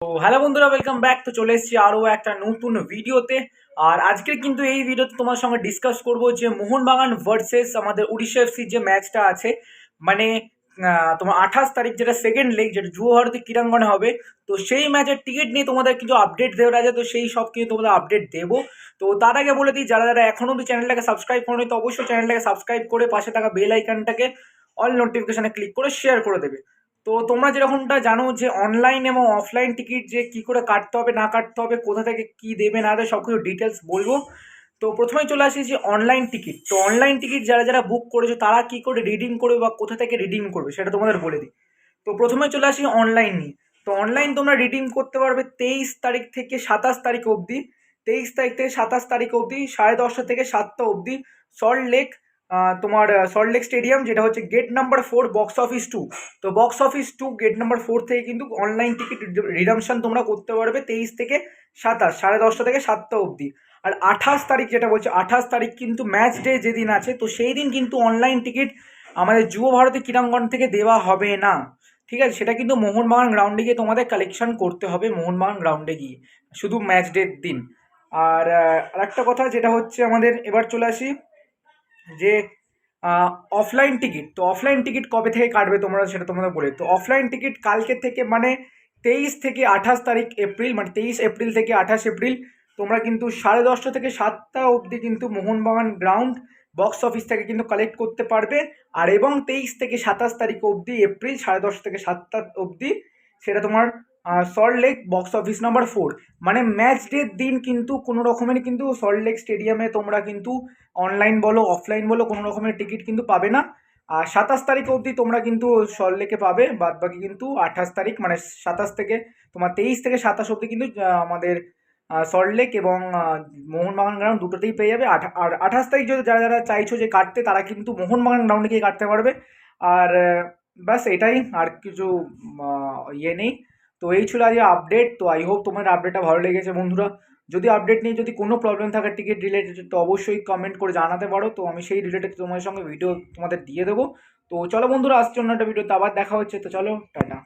তো হ্যালো বন্ধুরা, welcome back. তো চলে এসেছি আরও একটা নতুন ভিডিওতে। আর আজকে কিন্তু এই ভিডিওতে তোমার সঙ্গে ডিসকাস করব যে মোহনবাগান ভার্সেস আমাদের উড়িষ্যা এফসির যে ম্যাচটা আছে, মানে তোমার 28 তারিখ যেটা সেকেন্ড লেগ, যেটা যুব ভারতী ক্রীড়াঙ্গনে হবে। তো সেই ম্যাচের টিকিট নিয়ে তোমাদের কিছু আপডেট দেওয়ার আছে, তো সেই সব কিছু তোমাদের আপডেট দেবো। তো তার আগে বলে দিই, যারা যারা এখনও অব্দি চ্যানেলটাকে সাবস্ক্রাইব করোনি, তো অবশ্যই চ্যানেলটাকে সাবস্ক্রাইব করে পাশে থাকা বেল আইকনটাকে অল নোটিফিকেশনে ক্লিক করে শেয়ার করে দেবে। তো তোমরা যেরকমটা জানো যে অনলাইন এবং অফলাইন টিকিট যে কি করে কাটতে হবে না কাটতে হবে, কোথা থেকে কি দেবে না দেবে, সব কিছু ডিটেলস বলবো। তো প্রথমেই চলে আসি যে অনলাইন টিকিট। তো অনলাইন টিকিট যারা যারা বুক করেছো তারা কি করে রিডিম করবে বা কোথা থেকে রিডিম করবে সেটা তোমাদের বলে দিই। তো প্রথমে চলে আসি অনলাইন নিয়ে। তো অনলাইন তোমরা রিডিম করতে পারবে 23 তারিখ থেকে 27 তারিখ অবধি। 23 তারিখ থেকে 27 তারিখ অবধি 10:30 থেকে 7টা অবধি সল্ট লেক, তোমার সল্ট লেক স্টেডিয়াম, যেটা হচ্ছে গেট নাম্বার 4, বক্স অফিস 2। তো বক্স অফিস 2 গেট নাম্বার 4 থেকে কিন্তু অনলাইন টিকিট রিডামশন তোমরা করতে পারবে 23 থেকে 27, 10:30 থেকে 7টা অবধি। আর 28 তারিখ যেটা বলছে, 28 তারিখ কিন্তু ম্যাচ ডে যেদিন আছে, তো সেই দিন কিন্তু অনলাইন টিকিট আমাদের যুব ভারতী ক্রীড়াঙ্গন থেকে দেওয়া হবে না। ঠিক আছে, সেটা কিন্তু মোহনবাগান গ্রাউন্ডে গিয়ে তোমাদের কালেকশন করতে হবে, মোহনবাগান গ্রাউন্ডে গিয়ে শুধু ম্যাচ ডের দিন। আর আরেকটা কথা যেটা হচ্ছে, আমাদের এবার চলে আসি যে অফলাইন টিকিট। তো অফলাইন টিকিট কবে থেকে কাটবে তোমরা সেটা তোমাদের বলে। তো অফলাইন টিকিট কালকে থেকে, মানে 23 থেকে 28 তারিখ এপ্রিল, মানে 23 এপ্রিল থেকে 28 এপ্রিল তোমরা কিন্তু 10:30 থেকে 7টা অবধি কিন্তু মোহনবাগান গ্রাউন্ড বক্স অফিস থেকে কিন্তু কালেক্ট করতে পারবে। আর এবং 23 থেকে 27 তারিখ অবধি এপ্রিল 10:30 থেকে 7টা অবধি সেটা তোমার salt lake box office number 4, মানে ম্যাচ ডের দিন কিন্তু কোনো রকমের কিন্তু সল্ট লেক স্টেডিয়ামে তোমরা কিন্তু অনলাইন বলো অফলাইন বলো কোনো রকমের টিকিট কিন্তু পাবে না। আর 27 তারিখ অবধি তোমরা কিন্তু সল্ট লেকে পাবে, বাদ বাকি কিন্তু 28 তারিখ, মানে 27 থেকে তোমার 23 থেকে 27 অবধি কিন্তু আমাদের সল্ট লেক এবং মোহনবাগান গ্রাউন্ড দুটোতেই পেয়ে যাবে। আর 28 তারিখ যদি যারা যারা চাইছো যে কাটতে, তারা কিন্তু মোহনবাগান গ্রাউন্ডে গিয়ে কাটতে পারবে। আর ব্যাস এটাই, আর কিছু ইয়ে নেই। তো এই ছিল আজকে আপডেট। তো আই হোপ তোমার আপডেটটা ভালো লেগেছে বন্ধুরা। যদি আপডেট নিয়ে যদি কোনো প্রবলেম থাকে টিকিট রিলেটেড, তো অবশ্যই কমেন্ট করে জানাতে পারো, তো আমি সেই রিলেটেড তোমাদের সঙ্গে ভিডিও তোমাদের দিয়ে দেবো। তো চলো বন্ধুরা, আসছে অন্য একটা ভিডিওতে আবার দেখা হচ্ছে। তো চলো, টাটা।